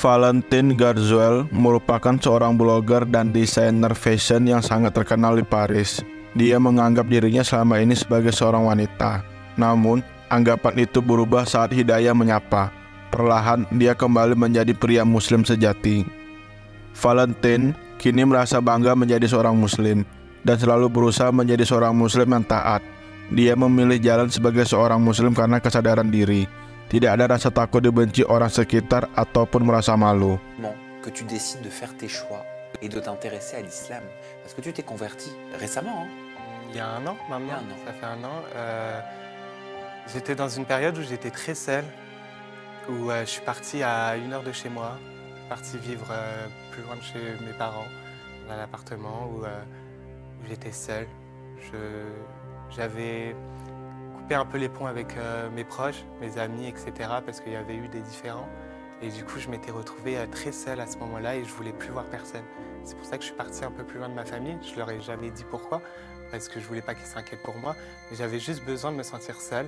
Valentin Garzuel merupakan seorang blogger dan desainer fashion yang sangat terkenal di Paris. Dia menganggap dirinya selama ini sebagai seorang wanita. Namun, anggapan itu berubah saat Hidayah menyapa. Perlahan, dia kembali menjadi pria muslim sejati. Valentin kini merasa bangga menjadi seorang muslim dan selalu berusaha menjadi seorang muslim yang taat. Dia memilih jalan sebagai seorang muslim karena kesadaran diri. Tidak ada rasa takut dibenci orang sekitar ataupun merasa malu. Que tu décides de faire tes choix et de t'intéresser à l'islam, parce que tu t'es converti récemment, hein? Il y a un an maintenant. Il y a un an. Ça fait un an. J'étais dans une période où j'étais très seul, où je suis parti à 1 heure de chez moi, parti vivre plus loin de chez mes parents, dans un appartement où j'étais seul. J'avais coupé un peu les ponts avec mes proches, mes amis, etc. parce qu'il y avait eu des différends. Et du coup, je m'étais retrouvé très seul à ce moment-là et je voulais plus voir personne. C'est pour ça que je suis parti un peu plus loin de ma famille. Je leur ai jamais dit pourquoi, parce que je voulais pas qu'ils s'inquiètent pour moi. Mais j'avais juste besoin de me sentir seul.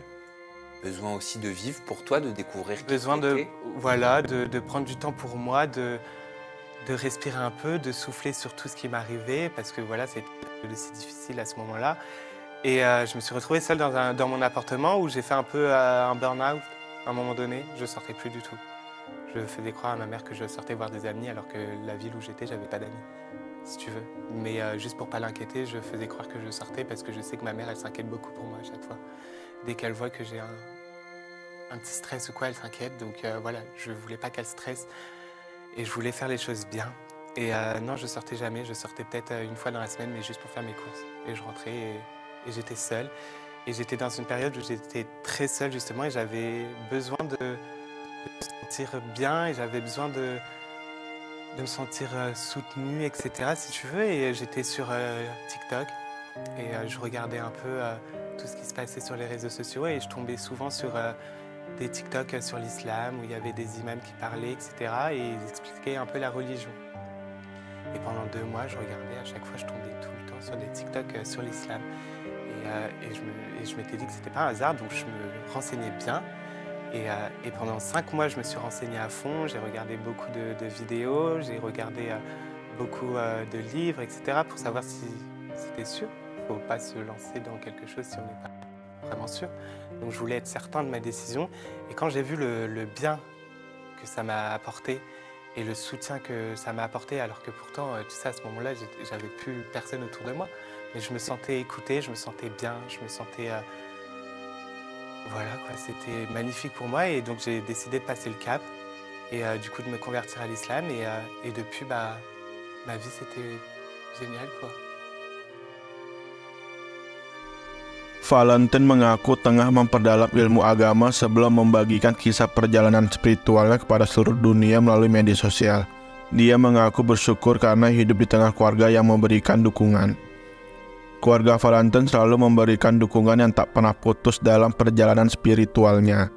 Besoin aussi de vivre pour toi, de découvrir qui Besoin tu étais. de prendre du temps pour moi, de respirer un peu, de souffler sur tout ce qui m'arrivait, parce que voilà, c'était aussi difficile à ce moment-là. Et je me suis retrouvé seul dans mon appartement où j'ai fait un peu un burn-out à un moment donné. Je sortais plus du tout. Je faisais croire à ma mère que je sortais voir des amis alors que la ville où j'étais, j'avais pas d'amis, si tu veux. Mais juste pour pas l'inquiéter, je faisais croire que je sortais parce que je sais que ma mère, elle s'inquiète beaucoup pour moi à chaque fois. Dès qu'elle voit que j'ai un petit stress ou quoi, elle s'inquiète. Donc voilà, je voulais pas qu'elle stresse et je voulais faire les choses bien. Et non, je sortais jamais. Je sortais peut-être une fois dans la semaine, mais juste pour faire mes courses. Et je rentrais et j'étais seule. Et j'étais dans une période où j'étais très seule justement et j'avais besoin de me sentir bien et j'avais besoin de me sentir soutenue, etc. si tu veux. Et j'étais sur TikTok et je regardais un peu tout ce qui se passait sur les réseaux sociaux et je tombais souvent sur des TikTok sur l'islam où il y avait des imams qui parlaient, etc. et ils expliquaient un peu la religion. Et pendant 2 mois, je regardais, à chaque fois, je tombais tout le temps sur des TikTok sur l'islam. Et je m'étais dit que c'était pas un hasard, donc je me renseignais bien. Et pendant 5 mois, je me suis renseignée à fond, j'ai regardé beaucoup de vidéos, j'ai regardé beaucoup de livres, etc. pour savoir si c'était sûr. Il ne faut pas se lancer dans quelque chose si on n'est pas vraiment sûr. Donc je voulais être certain de ma décision. Et quand j'ai vu le bien que ça m'a apporté et le soutien que ça m'a apporté, alors que pourtant, tu sais, à ce moment-là, j'avais plus personne autour de moi. Mais je me sentais écoutée, je me sentais bien, je me sentais... voilà, quoi, c'était magnifique pour moi. Et donc j'ai décidé de passer le cap et du coup de me convertir à l'islam. Et depuis, ma vie, c'était génial, quoi. Valentin mengaku tengah memperdalam ilmu agama sebelum membagikan kisah perjalanan spiritualnya kepada seluruh dunia melalui media sosial. Dia mengaku bersyukur karena hidup di tengah keluarga yang memberikan dukungan. Keluarga Valentin selalu memberikan dukungan yang tak pernah putus dalam perjalanan spiritualnya.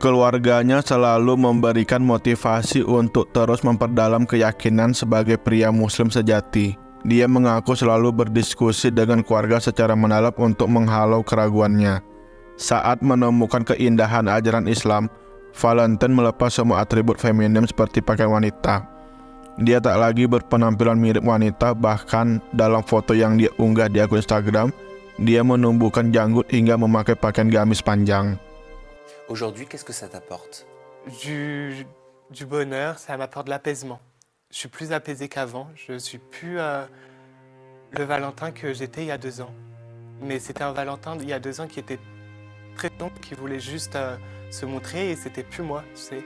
Keluarganya selalu memberikan motivasi untuk terus memperdalam keyakinan sebagai pria muslim sejati. Dia mengaku selalu berdiskusi dengan keluarga secara mendalam untuk menghalau keraguannya. Saat menemukan keindahan ajaran Islam, Valentin melepas semua atribut feminim seperti pakaian wanita. Dia tak lagi berpenampilan mirip wanita, bahkan dalam foto yang dia unggah di akun Instagram, dia menumbuhkan janggut hingga memakai pakaian gamis panjang. Aujourd'hui, qu'est-ce que ça t'apporte? Du bonheur, ça m'apporte de l'apaisement. Je suis plus apaisée qu'avant, je suis plus le Valentin que j'étais il y a 2 ans. Mais c'était un Valentin il y a 2 ans qui était très sombre, qui voulait juste se montrer et c'était plus moi, tu sais.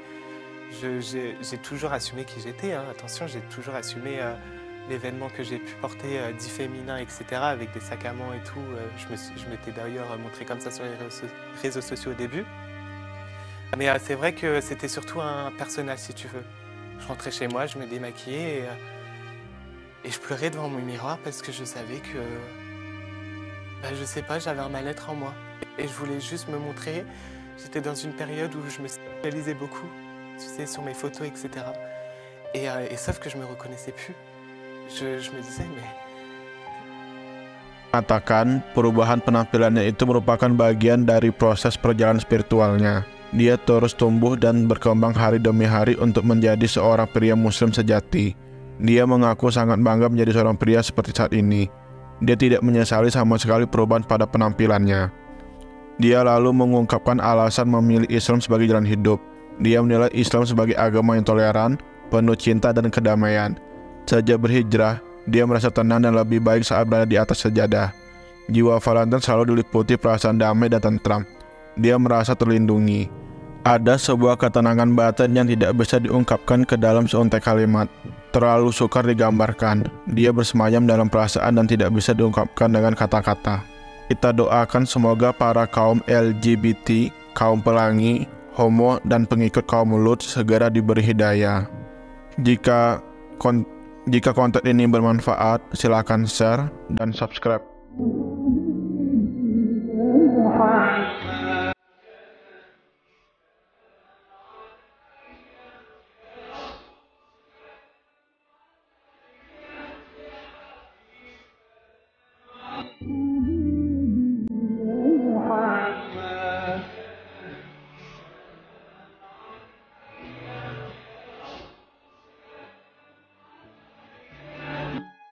J'ai toujours assumé qui j'étais, hein. Attention, j'ai toujours assumé l'événement que j'ai pu porter dit féminin, etc. avec des sacs à main et tout. Je m'étais d'ailleurs montré comme ça sur les réseaux sociaux au début. Mais c'est vrai que c'était surtout un personnage, si tu veux. Je rentrais chez moi, je me démaquillais et je pleurais devant mon miroir parce que je savais que, je sais pas, j'avais un mal-être en moi. Et je voulais juste me montrer. J'étais dans une période où je me spécialisais beaucoup, tu sais, sur mes photos, etc. Et sauf que je me reconnaissais plus. Je me disais, mais... Mengatakan perubahan penampilannya itu merupakan bagian dari proses perjalanan spiritualnya. Dia terus tumbuh dan berkembang hari demi hari untuk menjadi seorang pria muslim sejati. Dia mengaku sangat bangga menjadi seorang pria seperti saat ini. Dia tidak menyesali sama sekali perubahan pada penampilannya. Dia lalu mengungkapkan alasan memilih Islam sebagai jalan hidup. Dia menilai Islam sebagai agama yang toleran, penuh cinta dan kedamaian. Sejak berhijrah, dia merasa tenang dan lebih baik saat berada di atas sajadah. Jiwa Valentin selalu diliputi perasaan damai dan tentram. Dia merasa terlindungi. Ada sebuah ketenangan batin yang tidak bisa diungkapkan ke dalam seuntai kalimat. Terlalu sukar digambarkan. Dia bersemayam dalam perasaan dan tidak bisa diungkapkan dengan kata-kata. Kita doakan semoga para kaum LGBT, kaum pelangi, homo, dan pengikut kaum Lut segera diberi hidayah. Jika konten ini bermanfaat, silakan share dan subscribe.